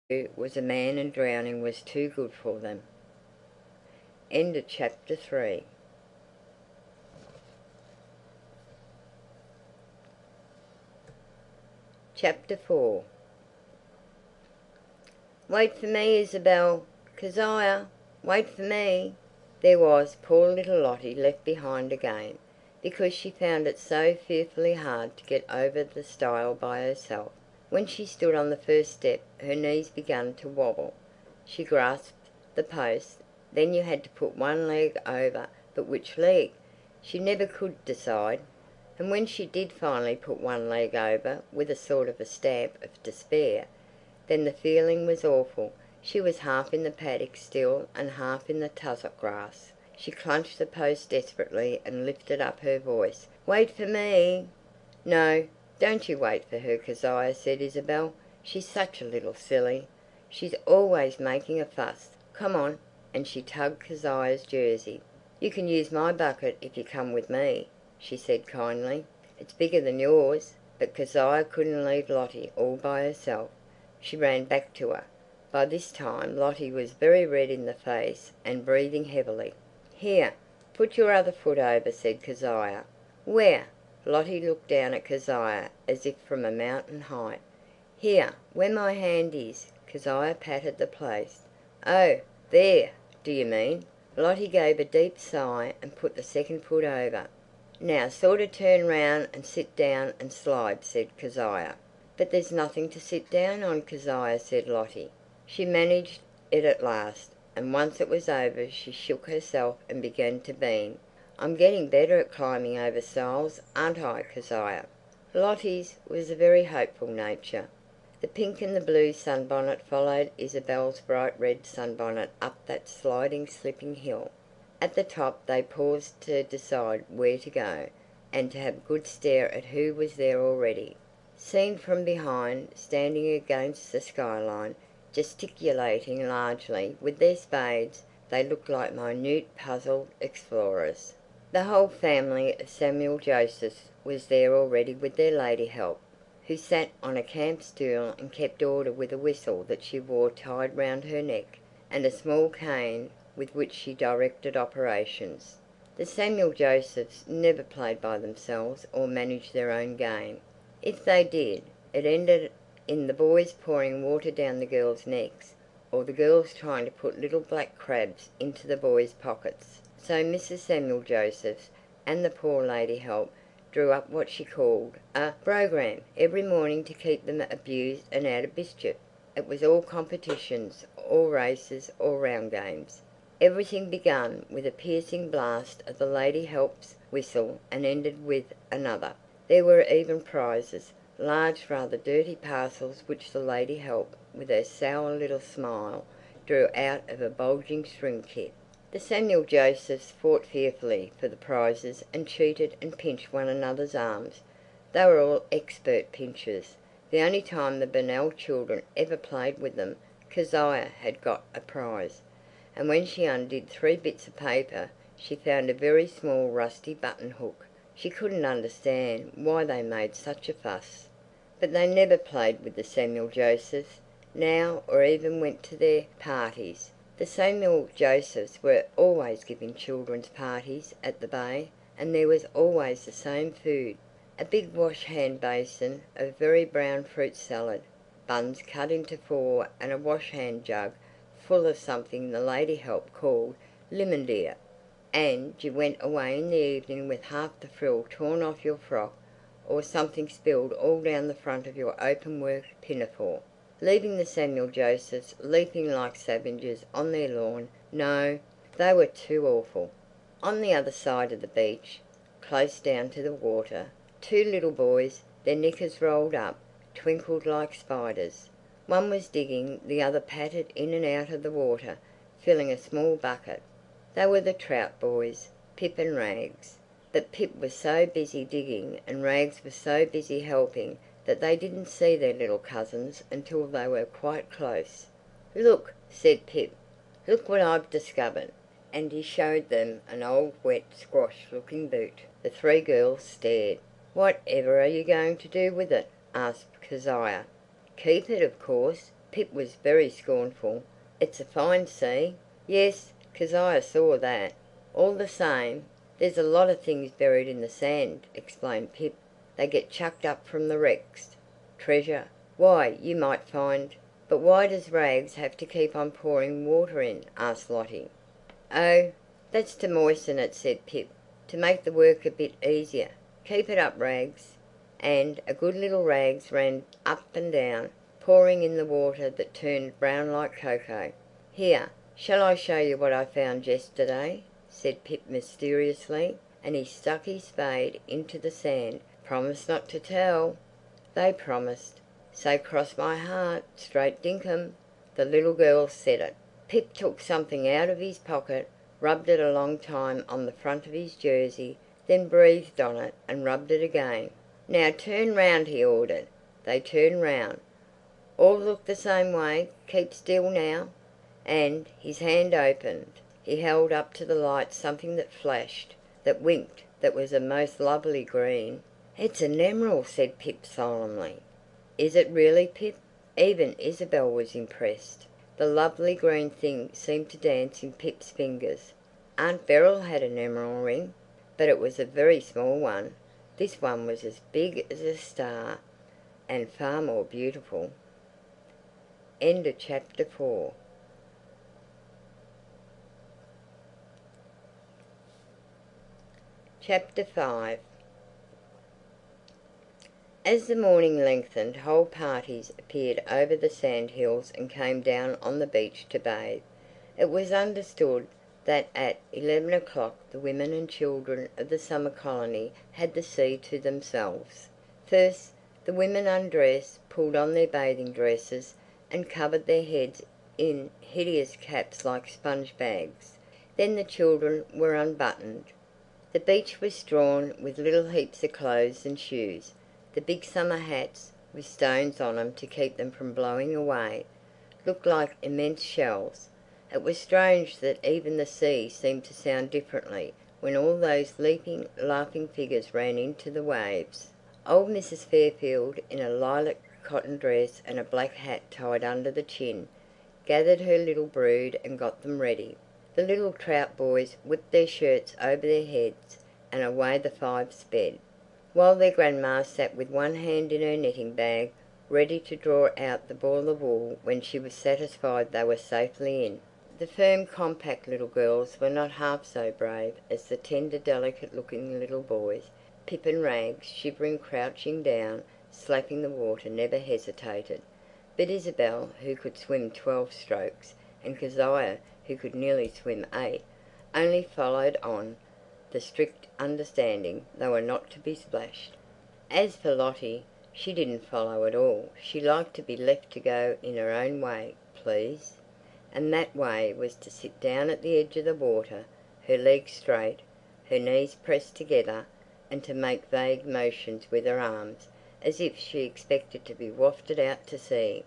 was a man and drowning was too good for them. End of chapter 3. Chapter 4. Wait for me, Isabel. Keziah, wait for me. There was poor little Lottie left behind again, because she found it so fearfully hard to get over the stile by herself. When she stood on the first step her knees began to wobble. She grasped the post, then you had to put one leg over, but which leg? She never could decide. And when she did finally put one leg over, with a sort of a stamp of despair, then the feeling was awful. She was half in the paddock still and half in the tussock grass. She clutched the post desperately and lifted up her voice. "Wait for me!" "No, don't you wait for her, Keziah," said Isabel. "She's such a little silly. She's always making a fuss. Come on." And she tugged Keziah's jersey. "You can use my bucket if you come with me," she said kindly. "It's bigger than yours." But Keziah couldn't leave Lottie all by herself. She ran back to her. By this time Lottie was very red in the face and breathing heavily. "Here, put your other foot over," said Keziah. "Where?" Lottie looked down at Keziah as if from a mountain height. "Here, where my hand is." Keziah patted the place. "Oh, there, do you mean?" Lottie gave a deep sigh and put the second foot over. "Now sort of turn round and sit down and slide," said Keziah. "But there's nothing to sit down on, Keziah," said Lottie. She managed it at last, and once it was over she shook herself and began to beam. "I'm getting better at climbing over stiles, aren't I, Keziah?" Lottie's was a very hopeful nature. The pink and the blue sunbonnet followed Isabel's bright red sunbonnet up that sliding slipping hill. At the top they paused to decide where to go, and to have a good stare at who was there already. Seen from behind, standing against the skyline, gesticulating largely with their spades, they looked like minute puzzled explorers. The whole family of Samuel Josephs was there already with their lady help, who sat on a camp stool and kept order with a whistle that she wore tied round her neck, and a small cane with which she directed operations. The Samuel Josephs never played by themselves or managed their own game. If they did, it ended in the boys pouring water down the girls' necks, or the girls trying to put little black crabs into the boys' pockets. So Mrs. Samuel Josephs and the poor lady help drew up what she called a programme every morning to keep them abused and out of mischief. It was all competitions, or races, or round games. Everything began with a piercing blast of the lady help's whistle and ended with another. There were even prizes, large rather dirty parcels which the lady help, with her sour little smile, drew out of a bulging string kit. The Samuel Josephs fought fearfully for the prizes and cheated and pinched one another's arms. They were all expert pinchers. The only time the Burnell children ever played with them, Keziah had got a prize, and when she undid 3 bits of paper she found a very small rusty button-hook. She couldn't understand why they made such a fuss. But they never played with the Samuel Josephs now or even went to their parties. The Samuel Josephs were always giving children's parties at the Bay, and there was always the same food. A big wash-hand basin of very brown fruit salad, buns cut into 4 and a wash-hand jug full of something the lady help called limmondeer. And you went away in the evening with half the frill torn off your frock, or something spilled all down the front of your open-work pinafore, leaving the Samuel Josephs leaping like savages on their lawn. No, they were too awful. On the other side of the beach, close down to the water, 2 little boys, their knickers rolled up, twinkled like spiders. One was digging, the other pattered in and out of the water, filling a small bucket. They were the Trout boys, Pip and Rags. But Pip was so busy digging and Rags was so busy helping that they didn't see their little cousins until they were quite close. "Look," said Pip, "look what I've discovered." And he showed them an old wet squash-looking boot. The 3 girls stared. "Whatever are you going to do with it?" asked Keziah. "Keep it, of course," Pip was very scornful. "It's a fine sea." "Yes, Kezia saw that." "All the same, there's a lot of things buried in the sand," explained Pip. "They get chucked up from the wrecks." "Treasure. Why, you might find—" "But why does Rags have to keep on pouring water in?" asked Lottie. "Oh, that's to moisten it," said Pip, "to make the work a bit easier. Keep it up, Rags." And a good little Rags ran up and down, pouring in the water that turned brown like cocoa. "Here, shall I show you what I found yesterday?" said Pip mysteriously, and he stuck his spade into the sand. "Promise not to tell." They promised. "So cross my heart, straight dinkum." The little girls said it. Pip took something out of his pocket, rubbed it a long time on the front of his jersey, then breathed on it and rubbed it again. "Now turn round," he ordered. They turned round. "All look the same way. Keep still now." And his hand opened. He held up to the light something that flashed, that winked, that was a most lovely green. "It's an emerald," said Pip solemnly. "Is it really, Pip?" Even Isabel was impressed. The lovely green thing seemed to dance in Pip's fingers. Aunt Beryl had an emerald ring, but it was a very small one. This one was as big as a star, and far more beautiful. End of chapter 4. Chapter 5. As the morning lengthened, whole parties appeared over the sandhills and came down on the beach to bathe. It was understood that at 11 o'clock the women and children of the summer colony had the sea to themselves. First, the women undressed, pulled on their bathing dresses, and covered their heads in hideous caps like sponge bags. Then the children were unbuttoned. The beach was strewn with little heaps of clothes and shoes. The big summer hats, with stones on them to keep them from blowing away, looked like immense shells. It was strange that even the sea seemed to sound differently when all those leaping, laughing figures ran into the waves. Old Mrs. Fairfield, in a lilac cotton dress and a black hat tied under the chin, gathered her little brood and got them ready. The little trout boys whipped their shirts over their heads, and away the five sped, while their grandma sat with one hand in her knitting bag, ready to draw out the ball of wool when she was satisfied they were safely in. The firm, compact little girls were not half so brave as the tender, delicate-looking little boys. Pip and Rags, shivering, crouching down, slapping the water, never hesitated. But Isabel, who could swim 12 strokes, and Kezia, who could nearly swim 8, only followed on, the strict understanding they were not to be splashed. As for Lottie, she didn't follow at all. She liked to be left to go in her own way, please. And that way was to sit down at the edge of the water, her legs straight, her knees pressed together, and to make vague motions with her arms, as if she expected to be wafted out to sea.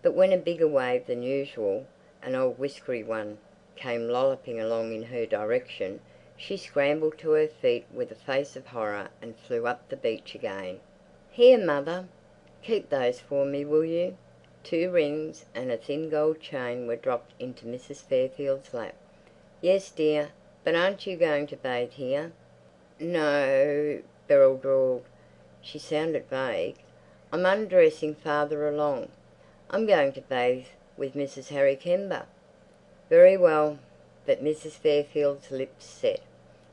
But when a bigger wave than usual, an old whiskery one, came lolloping along in her direction, she scrambled to her feet with a face of horror and flew up the beach again. "Here, mother. Keep those for me, will you?" 2 rings and a thin gold chain were dropped into Mrs. Fairfield's lap. "Yes, dear, but aren't you going to bathe here?" "No," Beryl drawled. She sounded vague. "I'm undressing farther along. I'm going to bathe with Mrs. Harry Kember." "Very well." But Mrs. Fairfield's lips set.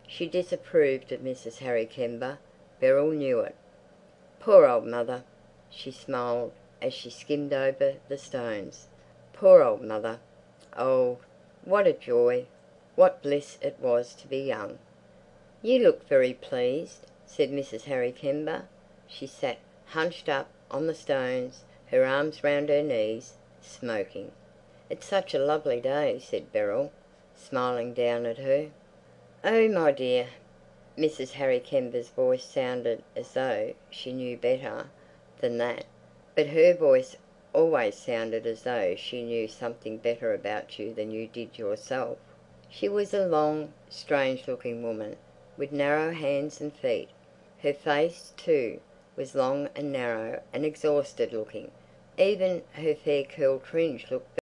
She disapproved of Mrs. Harry Kember. Beryl knew it. "Poor old mother!" She smiled as she skimmed over the stones. "Poor old mother! Old! What a joy! What bliss it was to be young!" "You look very pleased," said Mrs. Harry Kember. She sat hunched up on the stones, her arms round her knees, smoking. "It's such a lovely day," said Beryl, smiling down at her. "Oh, my dear!" Mrs. Harry Kember's voice sounded as though she knew better than that, but her voice always sounded as though she knew something better about you than you did yourself. She was a long, strange-looking woman, with narrow hands and feet. Her face, too, was long and narrow and exhausted-looking, Even her fair curled fringe looked